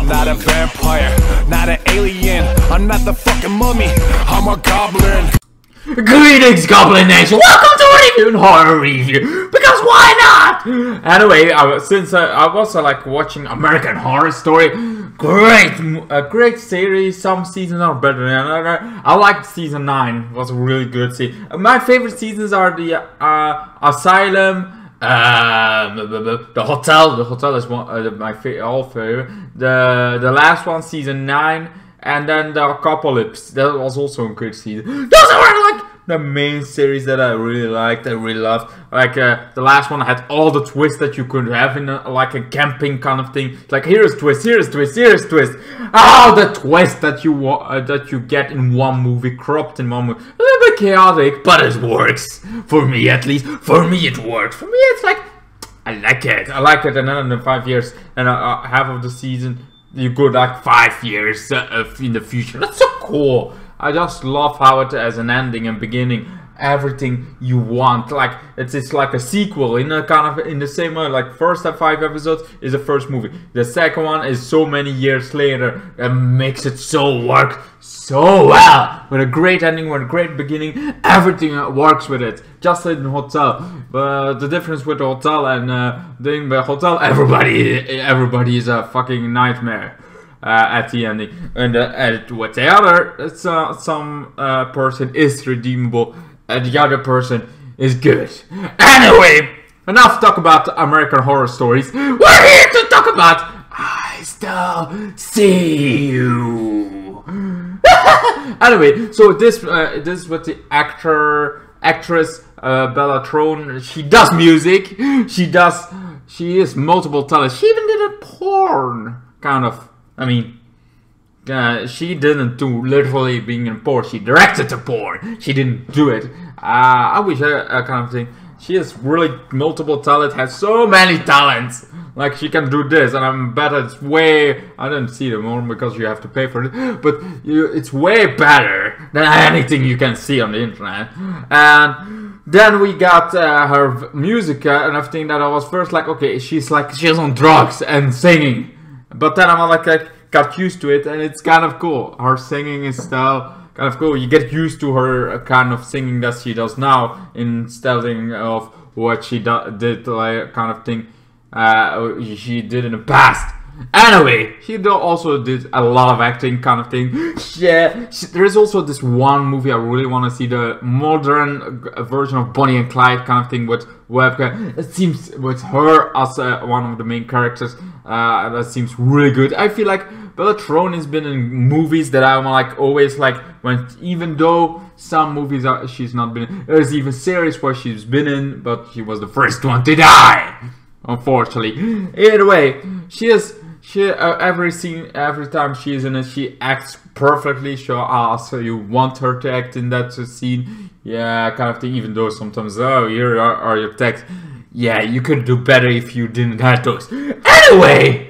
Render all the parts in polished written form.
I'm not a vampire, not an alien, I'm not the fucking mummy, I'm a goblin. Greetings, Goblin Nation! Welcome to a review and horror review! Because why not? Anyway, since I was like watching American Horror Story, great series. Some seasons are better than other. I liked season 9. It was a really good season. My favorite seasons are the Asylum, the Hotel. The Hotel is one my favorite. The last one, season 9. And then the Apocalypse, that was also a good season. Those are like the main series that I really liked, I really loved. Like the last one had all the twists that you could have in like a camping kind of thing. Like here's twist, here's twist, here's twist. Oh, the twist that you get in one movie, cropped in one movie. A little bit chaotic, but it works. For me at least. For me it works. For me it's like, I like it. I like it. And then in the 5 years and half of the season, you go like 5 years in the future. That's so cool. I just love how it has an ending and beginning, everything you want. Like it's like a sequel in a kind of in the same way. Like first 5 episodes is the first movie. The second one is so many years later and makes it so work so well. With a great ending, with a great beginning, everything works with it. Just like in the Hotel. But the difference with the Hotel and the Hotel, everybody is a fucking nightmare. At the ending, and with the other, it's some person is redeemable, and the other person is good. Anyway, enough talk about American Horror Stories. We're here to talk about I Still See You. Anyway, so this is with the actress Bella Thorne. She does music. She is multiple talents. She even did a porn kind of. I mean, she didn't do literally being in porn. She directed the porn. She didn't do it. I wish I kind of think she has really multiple talent. Has so many talents. Like she can do this, and I'm bet it's way. I didn't see the more because you have to pay for it. But it's way better than anything you can see on the internet. And then we got her music and everything. That I was first like, okay, she's on drugs and singing. But then I'm like, I got used to it, and it's kind of cool. Her singing is style kind of cool. You get used to her kind of singing that she does now instead of what she did, like kind of thing she did in the past. Anyway, she also did a lot of acting kind of thing. Yeah, there is also this one movie I really want to see, the modern version of Bonnie and Clyde kind of thing with webcam. It seems with her as one of the main characters, that seems really good. I feel like Bella Thorne has been in movies that I'm like always like when, even though some movies she's not been in. There's even series where she's been in, but she was the first one to die, unfortunately. Either way, every time she is in it, she acts perfectly. So you want her to act in that scene, yeah, kind of thing. Even though sometimes, oh, here are your texts. Yeah, you could do better if you didn't have those. Anyway,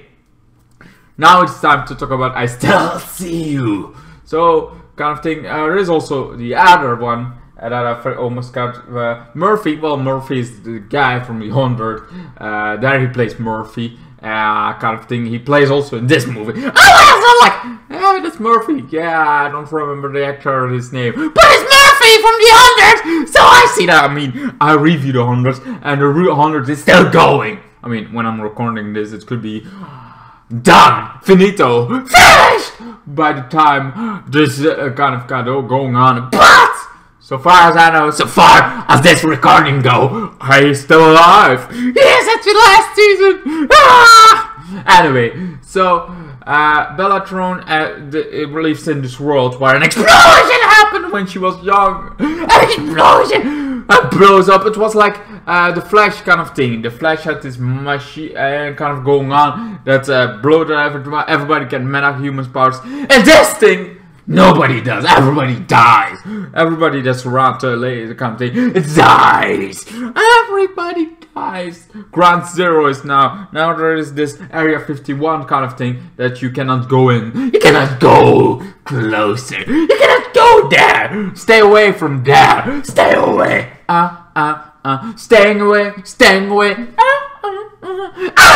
now it's time to talk about I Still See You. So kind of thing. There is also the other one that I almost got Murphy. Well, Murphy is the guy from The 100. There he plays Murphy. Kind of thing. He plays also in this movie. Oh, I was like, hey, that's Murphy. Yeah, I don't remember the actor or his name, but it's Murphy from The 100. So I see that. I mean, I review The 100, and the 100 is still going. I mean, when I'm recording this, it could be done, finito, finished by the time this kind of going on. But so far as I know, so far as this recording go, he's still alive. Yes, that's the last season. Ah! Anyway, so Bella Thorne lives in this world where an explosion happened when she was young. An explosion blows up. It was like the Flash kind of thing. The Flash had this machine kind of going on that blowed everybody get meta-human powers. And this thing, nobody does. Everybody dies. Everybody that's around the kind of thing, it dies. Everybody dies. Ground Zero is now there is this Area 51 kind of thing that you cannot go in. You cannot go closer. You cannot go there. Stay away from there. Stay away. Staying away. Staying away.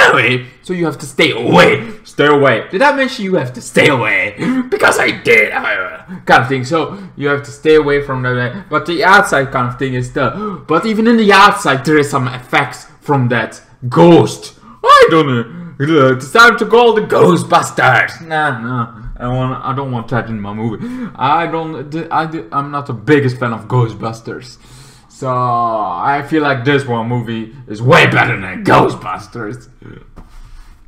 Anyway, so you have to stay away. Stay away. Did I mention you have to stay away? Because I did. Kind of thing. So you have to stay away from that. But the outside kind of thing is the. But even in the outside, there is some effects from that ghost. I don't know. It's time to call the Ghostbusters. Nah. I don't want that in my movie. I'm not the biggest fan of Ghostbusters. So I feel like this one movie is way better than Ghostbusters.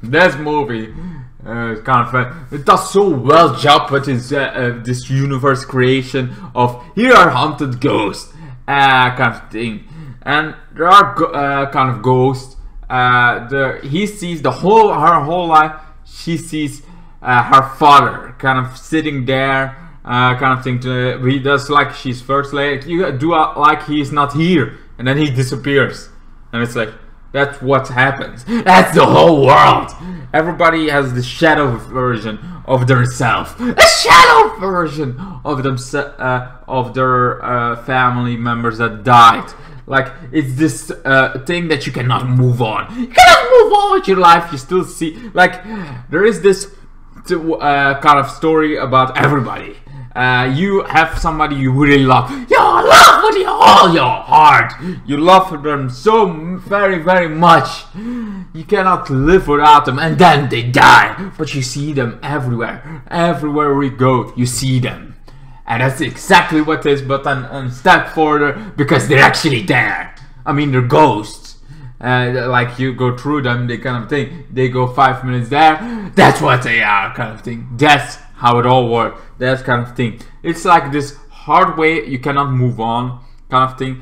This movie is kind of fun. It does so well job with this universe creation of here are haunted ghosts kind of thing, and there are kind of ghosts. He sees her whole life. She sees her father kind of sitting there. Kind of thing. He does like she's first lady. You do like he's not here, and then he disappears, and it's like that's what happens. That's the whole world. Everybody has the shadow version of themselves, a shadow version of of their family members that died. Like it's this thing that you cannot move on. You cannot move on with your life. You still see like there is this kind of story about everybody. You have somebody you really love. You love with all your heart. You love them so very, very much. You cannot live without them, and then they die. But you see them everywhere. Everywhere we go, you see them. And that's exactly what it is, but then a step further, because they're actually there. I mean, they're ghosts. Like you go through them, they kind of thing. They go 5 minutes there. That's what they are, kind of thing. That's how it all works. That kind of thing. It's like this hard way you cannot move on, kind of thing.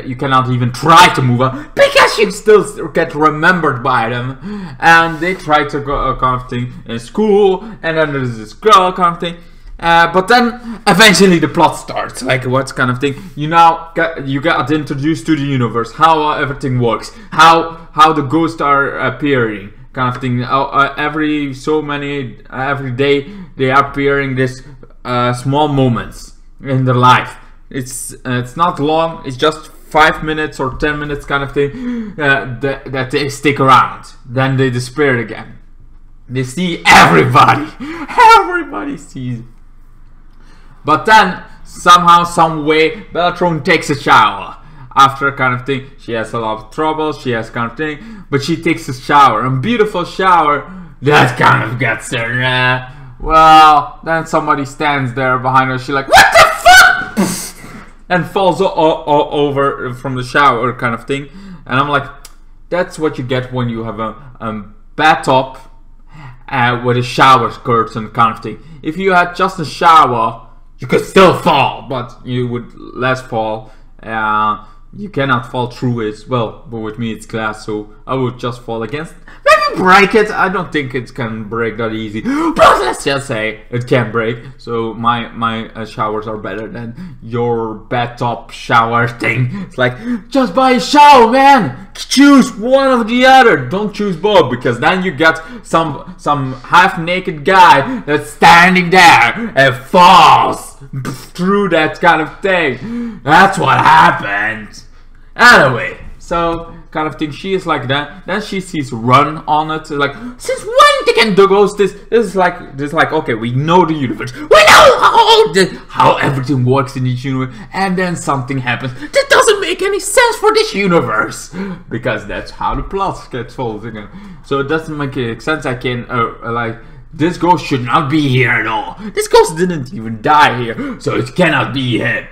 You cannot even try to move on because you still get remembered by them. And they try to go kind of thing in school, and then there's this girl kind of thing. But then eventually the plot starts. Like what kind of thing? You get introduced to the universe, how everything works, how the ghosts are appearing, kind of thing. Every day they are appearing this small moments in their life. It's not long. It's just 5 minutes or 10 minutes kind of thing that they stick around. Then they disappear again. They see everybody. Everybody sees. But then, somehow, some way, Bellatron takes a shower. After kind of thing, she has a lot of trouble, she has kind of thing, but she takes a shower, a beautiful shower, that kind of gets her, well, then somebody stands there behind her, she's like, what the fuck? And falls over from the shower kind of thing. And I'm like, that's what you get when you have a bathtub with a shower curtain kind of thing. If you had just a shower, you could still fall, but you would less fall. You cannot fall through it. Well, but with me it's glass, so I would just fall against. Maybe break it. I don't think it can break that easy. But let's just say it can break. So my showers are better than your bathtub shower thing. It's like just buy a shower, man. Choose one of the other. Don't choose both, because then you get some half-naked guy that's standing there and falls through that kind of thing. That's what happened. Anyway, so kind of thing, she is like that. Then she sees Run on it. Like, since when can the ghost this is like okay, we know the universe. We know how everything works in each universe, and then something happens that doesn't make any sense for this universe, because that's how the plot gets told again. So it doesn't make any sense. I can like, this ghost should not be here at all. This ghost didn't even die here, so it cannot be him.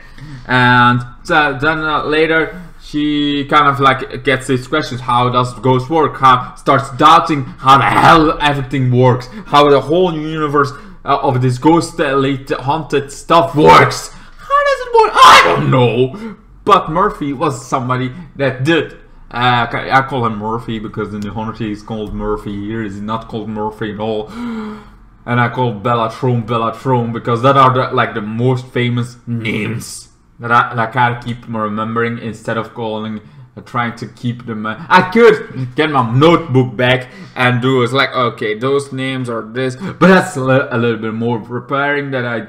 And then later, she kind of like gets these questions: how does ghost work? How starts doubting how the hell everything works, how the whole universe of this ghost haunted stuff works. How does it work? I don't know. But Murphy was somebody that did. I call him Murphy because in the Haunted he's called Murphy. Here is not called Murphy at all. And I call Bellatron because that are like the most famous names that I can't keep remembering, instead of trying to keep them. I could get my notebook back and do it like, okay, those names are this, but that's a little bit more preparing that I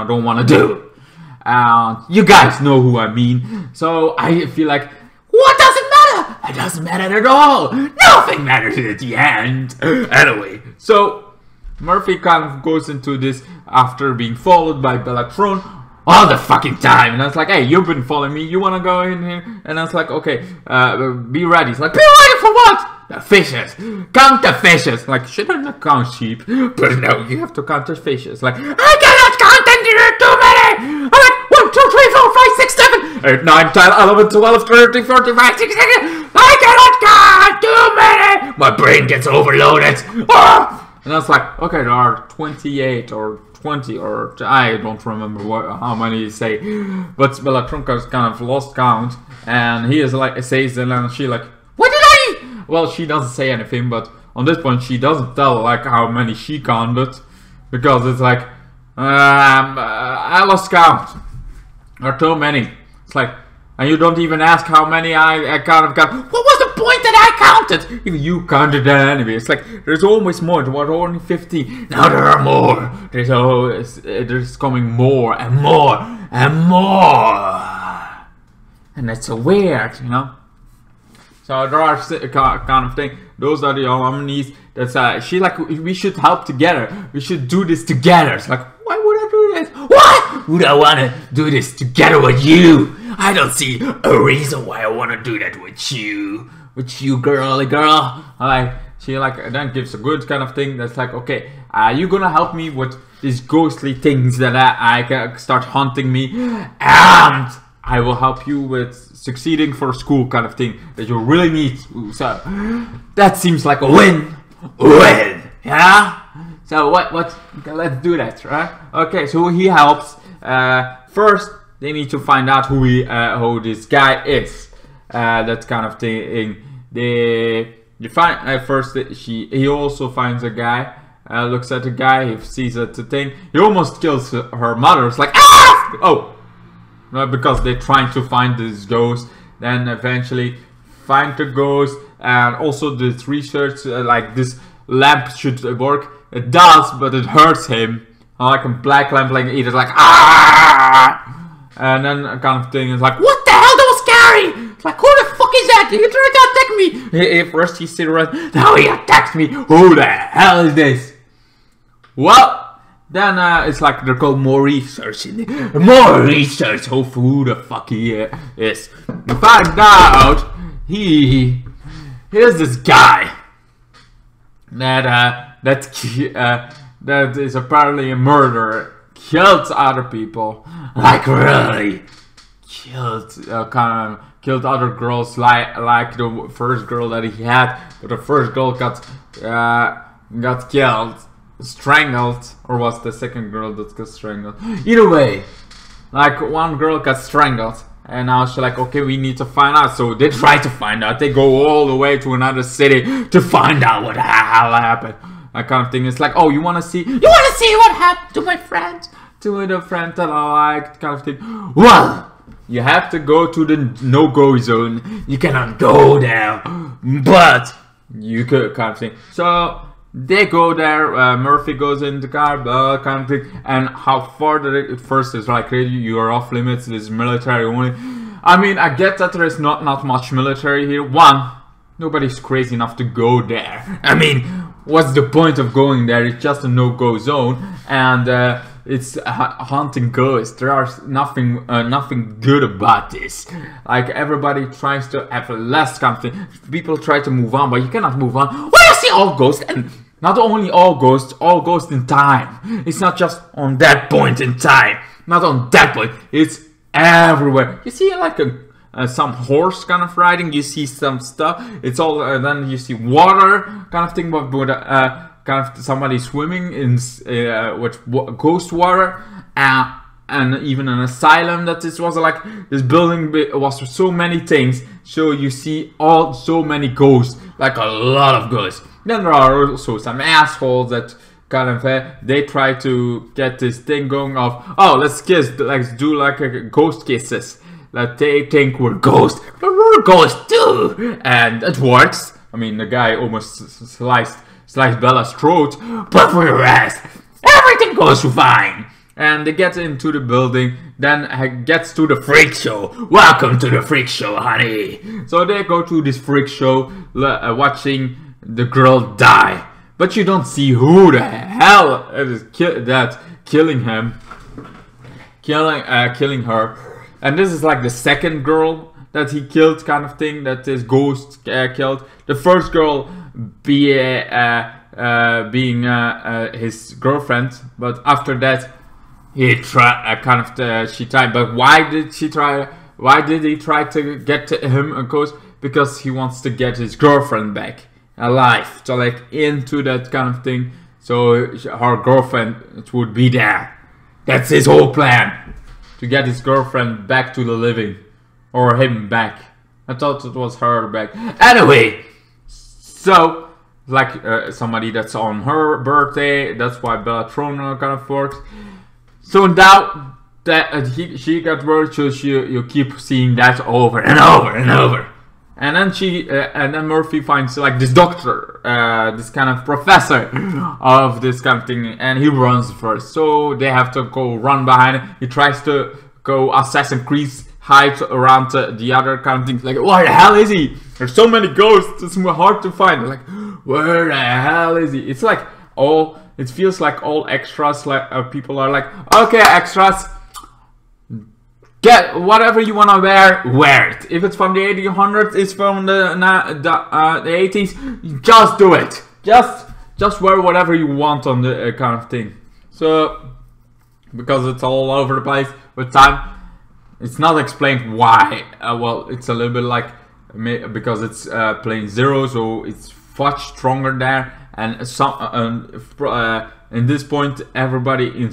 don't want to do. You guys know who I mean. So I feel like, what does it matter? It doesn't matter at all. Nothing matters at the end. Anyway, so Murphy kind of goes into this after being followed by Thorne all the fucking time. And I was like, hey, you've been following me. You want to go in here? And I was like, okay, be ready. He's like, be ready for what? The fishes. Count the fishes. Like, shouldn't I count sheep? But no, you have to count the fishes. Like, I cannot count them. There are too many. I'm like, 1, 2, 3, 4, 5, 6, 7, 8, 9, 10, 11, 12, 13, 14, 15, 16. I cannot count too many. My brain gets overloaded. Ah! And I was like, okay, there are 28 or 20 or I don't remember how many you say. But Bellatrunka's kind of lost count. And he is like, says, and she like, what did I? Well, she doesn't say anything, but on this point, she doesn't tell like how many she counted. Because it's like, I lost count. There are too many. It's like, and you don't even ask how many I kind of got. What was the point that I counted? If you counted that anyway. It's like, there's always more. There were only 50. Now there are more. There's coming more and more and more. And that's so weird, you know? So there are kind of thing. Those are the alumni. That's she like, we should help together. We should do this together. It's like, why would I do this? Why would I want to do this together with you? I don't see a reason why I want to do that with you. With you, girly girl. She like then gives a good kind of thing that's like, okay, you're gonna help me with these ghostly things that I can start haunting me, and I will help you with succeeding for school kind of thing that you really need. So that seems like a win. Win, yeah. So what? Okay, let's do that, right? Okay, so he helps. First, they need to find out who this guy is. That kind of thing. You find first he also finds a guy. Looks at the guy. He sees the thing. He almost kills her mother. It's like, ah! Oh, no, because they're trying to find this ghost. Then eventually find the ghost, and also this research like this lamp should work. It does, but it hurts him. Like a black lamp, like it is like, ah! And then kind of thing is like, what the hell? That was scary! It's like, who the fuck is that? He tried to attack me! First he said, now he attacks me! Who the hell is this? Well, then it's like they're called more research. More research! Who the fuck he is. We find out here's this guy that is apparently a murderer. Killed other people, like really killed killed other girls, like the first girl that he had, but the first girl got killed, strangled, or was the second girl that got strangled? Either way, like one girl got strangled, and now she's like, okay, we need to find out. So they try to find out. They go all the way to another city to find out what the hell happened. That kind of thing. It's like, oh, you want to see what happened to my friend, to the friend that I like, kind of thing. Well, you have to go to the no-go zone. You cannot go there, but you could, kind of thing. So they go there. Murphy goes in the car, kind of thing. And how far did it? First is like, you are off limits. This is military only. I mean, I get that there is not much military here. One, nobody's crazy enough to go there. I mean, what's the point of going there? It's just a no-go zone, and it's hunting ghosts. There are nothing good about this. Like, everybody tries to have less kind of thing. People try to move on, but you cannot move on. Well, you see all ghosts, and not only all ghosts in time. It's not just on that point in time. Not on that point. It's everywhere. You see, like some horse kind of riding, you see some stuff. It's all then you see water kind of thing, but kind of somebody swimming in with ghost water, and even an asylum. That this was like this building was so many things. So you see so many ghosts, like a lot of ghosts. Then there are also some assholes that kind of they try to get this thing going of, oh, let's do like a ghost kisses that they think we're ghosts. We're ghosts too, and it works. I mean, the guy almost sliced Bella's throat, but for the rest, everything goes fine. And they get into the building, then gets to the freak show. Welcome to the freak show, honey. So they go to this freak show, watching the girl die. But you don't see who the hell is killing her. And this is like the second girl that he killed, kind of thing, that this ghost killed. The first girl being his girlfriend, but after that he tried she tried. But why did she try? Why did he try to get to him? Of course, because he wants to get his girlfriend back alive, so like into that kind of thing, so her girlfriend would be there. That's his whole plan, to get his girlfriend back to the living, or him back. I thought it was her back. Anyway, so like somebody that's on her birthday, that's why Thorne kind of works. So now that she got worse, so you keep seeing that over and over and over. And then Murphy finds like this doctor, this kind of professor of this kind of thing, and he runs first. So they have to go run behind him. He tries to go Assassin's Creed hide around the other kind of things. Like, where the hell is he? There's so many ghosts. It's hard to find. Like, where the hell is he? It's like all. It feels like all extras. Like people are like, okay, extras. Get whatever you wanna wear it. If it's from the 1800s, it's from the 80s, just do it. Just wear whatever you want on the kind of thing. So, because it's all over the place with time, it's not explained why. Well, it's a little bit like, because it's playing zero, so it's much stronger there. And some in this point, everybody in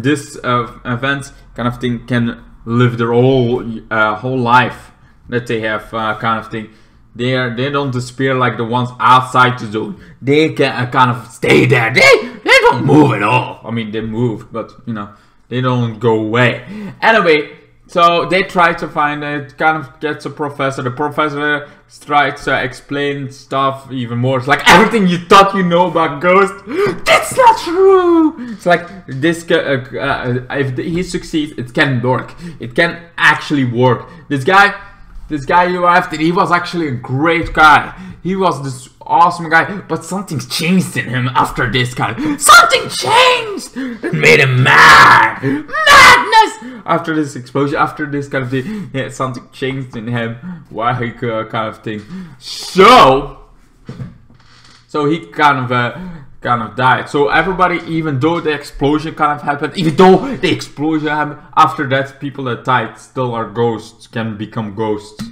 this event kind of thing can live their whole life that they have, kind of thing. They don't disappear like the ones outside the zone. They can kind of stay there. They don't move at all. I mean, they move, but you know, they don't go away. Anyway, so they try to find it. Kind of gets a professor. The professor tries to explain stuff even more. It's like everything you thought you know about ghosts, that's not true. It's like this. If he succeeds, it can work. It can actually work. This guy you after, he was actually a great guy. He was this awesome guy, but something changed in him after this guy. Something changed! It made him mad! Madness! After this explosion, after this kind of thing, yeah, something changed in him. Why he kind of thing. So he kind of died. So everybody, even though the explosion kind of happened, even though the explosion happened, after that, people that died still are ghosts, can become ghosts.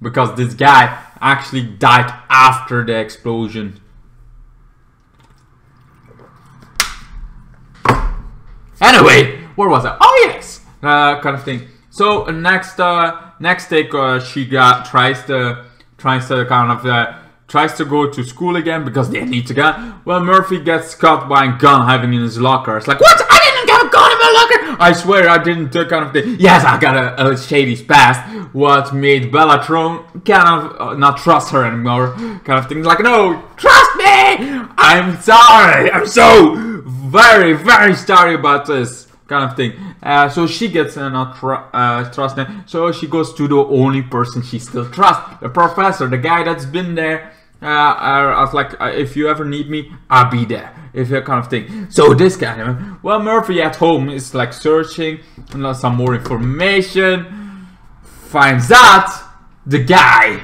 Because this guy actually died after the explosion. Anyway, where was I? Oh yes, kind of thing. So next take, she tries to go to school again because they need to go. Well, Murphy gets caught by a gun having in his locker. It's like, what? I didn't have a gun in my locker. I swear I didn't. Kind of thing. Yes, I got a shady past. What made Thorne kind of not trust her anymore. Kind of thing. Like, no, trust me. I'm sorry. I'm so very, very sorry about this kind of thing. So she gets not trusting. So she goes to the only person she still trusts, the professor, the guy that's been there. I was like, if you ever need me, I'll be there. If that kind of thing. So this guy, well, Murphy at home is like searching some more information. Finds out the guy,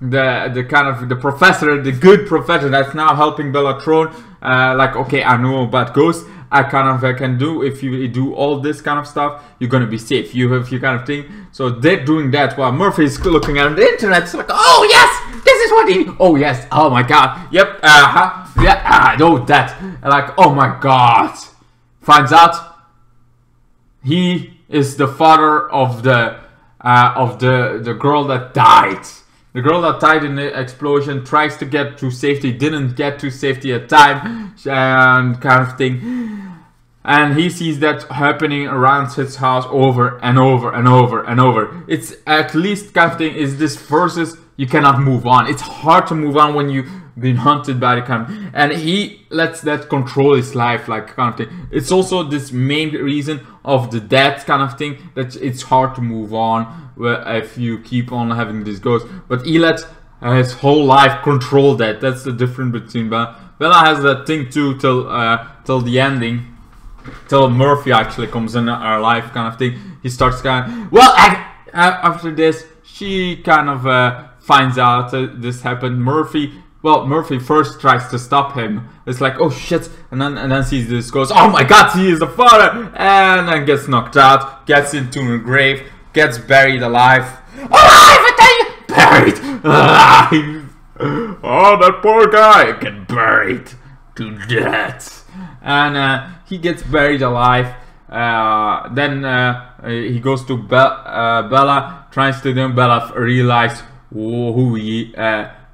the kind of the professor, the good professor that's now helping Thorne. Like, okay, I know about ghosts. I kind of can do, if you do all this kind of stuff, you're gonna be safe. You have your kind of thing. So they're doing that while Murphy's looking at the internet. It's like, oh yes, this is what he. Oh yes. Oh my god. Yep. Yeah. I know that. Like, oh my god. Finds out he is the father of the girl that died. The girl that died in the explosion tries to get to safety, didn't get to safety at time, and kind of thing. And he sees that happening around his house over and over and over and over. It's at least kind of thing is this versus you cannot move on. It's hard to move on when you've been hunted by the kind of, and he lets that control his life, like kind of thing. It's also this main reason of the death kind of thing, that it's hard to move on if you keep on having this ghost. But he lets his whole life control that. That's the difference between Bella. Bella has that thing too till the ending. Till Murphy actually comes in our life kind of thing. He starts kind of, well, after this, she kind of finds out this happened. Murphy first tries to stop him. It's like, oh shit, and then sees this, goes, oh my god, he is the father, and then gets knocked out, gets into the grave, gets buried alive. Alive, I tell you! Buried alive! Oh, that poor guy get buried to death. And he gets buried alive. Then he goes to Bella, tries to do. Bella realizes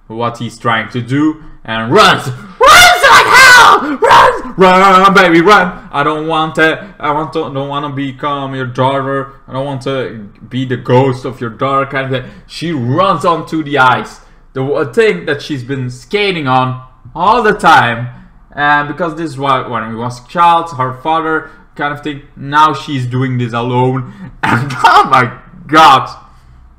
what he's trying to do, and runs like hell. Run, baby, run. I don't want to become your daughter. I don't want to be the ghost of your daughter, kind of thing. She runs onto the ice, the thing that she's been skating on all the time. And because this is when he was a child, her father kind of thing. Now she's doing this alone, and oh my god,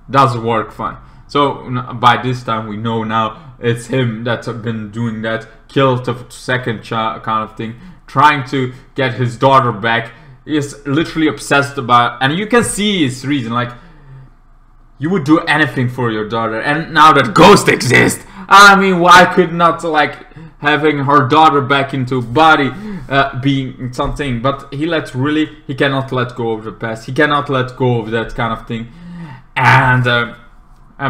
does work fun. So by this time we know now it's him that's been doing that, killed the second child kind of thing, trying to get his daughter back. He's literally obsessed about, and you can see his reason, like, you would do anything for your daughter, and now that ghost exists, I mean, why could not, like, having her daughter back into body being something? But he cannot let go of the past. He cannot let go of that kind of thing. And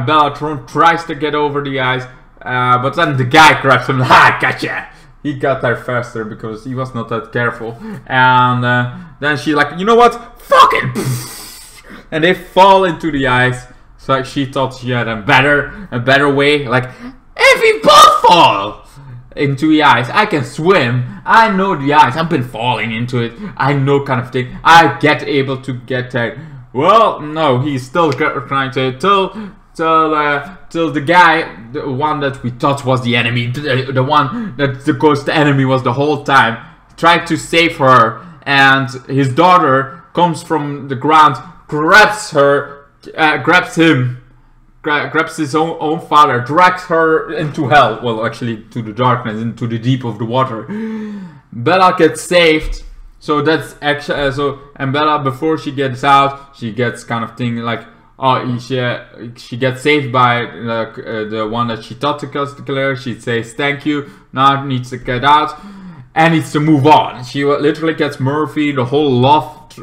Bella Thorne tries to get over the ice, but then the guy grabs him. Ha, gotcha! He got there faster because he was not that careful. And then she's like, you know what? Fuck it! And they fall into the ice. So she thought she had a better way. Like, if we both fall into the ice, I can swim. I know the ice. I've been falling into it. I know kind of thing. I get able to get there. Well, no, he's still trying to till the guy, the one that we thought was the enemy, the one that the enemy was the whole time, tried to save her, and his daughter comes from the ground, grabs his own father, drags her into hell. Well, actually, to the darkness, into the deep of the water. Bella gets saved. So that's actually and Bella, before she gets out, she gets kind of thing like, oh, she gets saved by the one that she thought to kill her. She says thank you. Now needs to get out and needs to move on. She literally gets Murphy, the whole love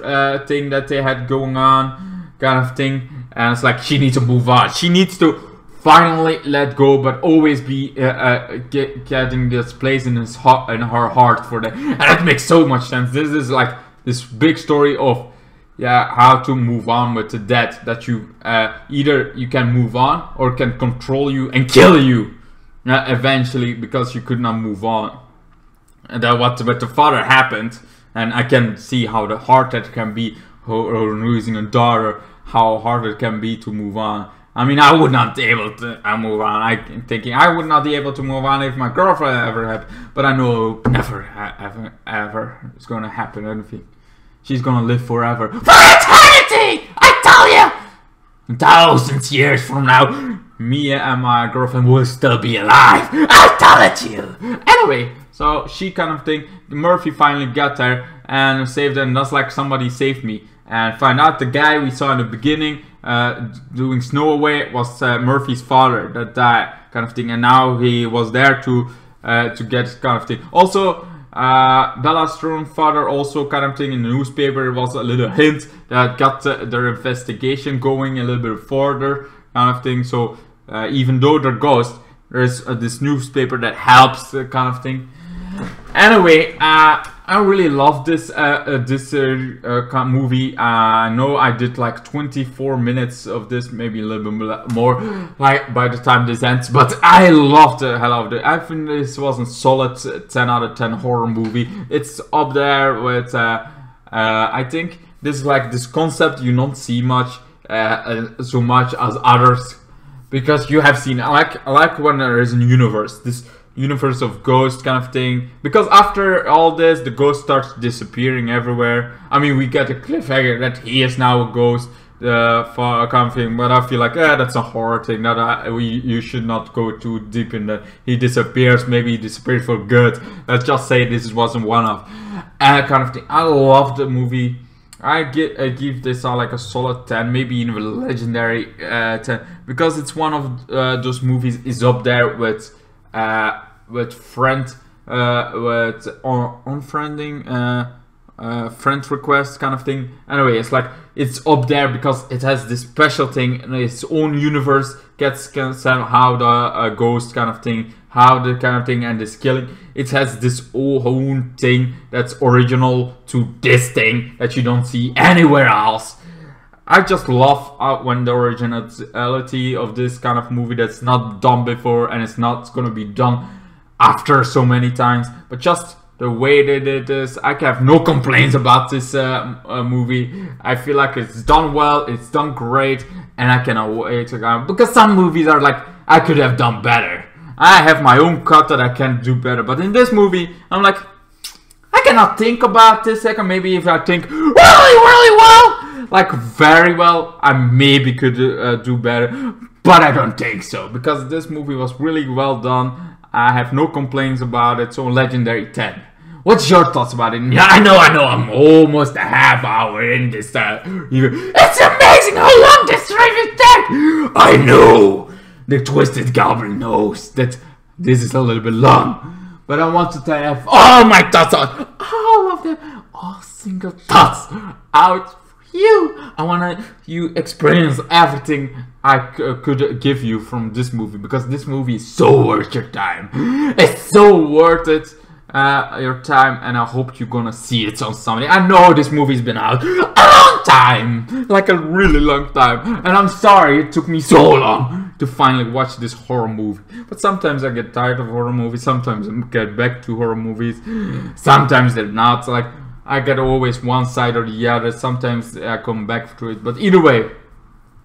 thing that they had going on, kind of thing. And it's like she needs to move on. She needs to finally let go, but always be getting this place in her heart for that. And that makes so much sense. This is like this big story of how to move on with the death. That you either you can move on or can control you and kill you eventually because you could not move on. And that what with the father happened. And I can see how hard that can be, or losing a daughter. How hard it can be to move on. I mean, I would not be able to move on. I'm thinking I would not be able to move on if my girlfriend ever had. But I know never, ever is going to happen. Anything. She's going to live forever. For eternity! I tell you! Thousands years from now, me and my girlfriend will still be alive. I tell it to you. Anyway, so she kind of thing. Murphy finally got there and saved her. And that's like somebody saved me. And find out the guy we saw in the beginning doing Snow Away was Murphy's father that died, kind of thing. And now he was there to get kind of thing. Also, Bella Thorne's father also kind of thing in the newspaper. There was a little hint that got their investigation going a little bit further, kind of thing. So even though they're ghosts, there's this newspaper that helps, kind of thing. Anyway, I really love this movie. I know I did like 24 minutes of this, maybe a little bit more, like by the time this ends. But I loved the hell out of it. I think this was a solid 10 out of 10 horror movie. It's up there with. I think this is like this concept you don't see much, so much as others, because you have seen. I like when there is a universe, this universe of ghosts kind of thing. Because after all this, the ghost starts disappearing everywhere. I mean, we get a cliffhanger that he is now a ghost. For kind of thing, but I feel like that's a horror thing that you should not go too deep in that. He disappears, maybe he disappeared for good. Let's just say this wasn't one of kind of thing. I love the movie. I give this like a solid 10, maybe even a legendary 10, because it's one of those movies is up there with friend with unfriending. Friend request kind of thing. Anyway, it's like it's up there because it has this special thing in its own universe. Gets how the ghost kind of thing, how the kind of thing, and this killing. It has this own thing that's original to this thing that you don't see anywhere else. I just love when the originality of this kind of movie that's not done before and it's not gonna be done after so many times, but just the way they did this, I have no complaints about this movie. I feel like it's done well, it's done great, and I cannot wait to go. Because some movies are like, I could have done better. I have my own cut that I can do better. But in this movie, I'm like, I cannot think about this second. Maybe if I think really well, like very well, I maybe could do better. But I don't think so, because this movie was really well done. I have no complaints about it, so legendary 10. What's your thoughts about it? Yeah, I know, I'm almost a half hour in this. It's amazing how long this review takes! I know! The Twisted Goblin knows that this is a little bit long. But I want to have all my thoughts on all of them, all single thoughts out for you. I want you experience everything I could give you from this movie, because this movie is so worth your time. It's so worth it, your time, and I hope you're gonna see it on Sunday. I know this movie's been out a long time, like a really long time, and I'm sorry it took me so long to finally watch this horror movie. But sometimes I get tired of horror movies, sometimes I get back to horror movies, sometimes they're not. Like, I get always one side or the other, sometimes I come back to it, but either way,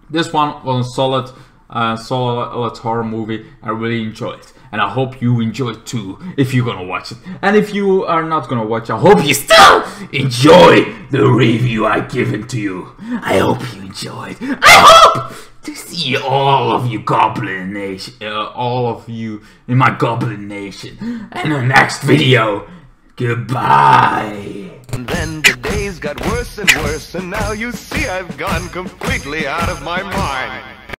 this one was a solid horror movie. I really enjoyed it, and I hope you enjoy it too if you're gonna watch it. And if you are not gonna watch it, I hope you still enjoy the review I given to you. I hope you enjoyed. I hope to see all of you Goblin Nation, all of you in my Goblin Nation, in the next video. Goodbye. And then the days got worse and worse, and now you see I've gone completely out of my mind.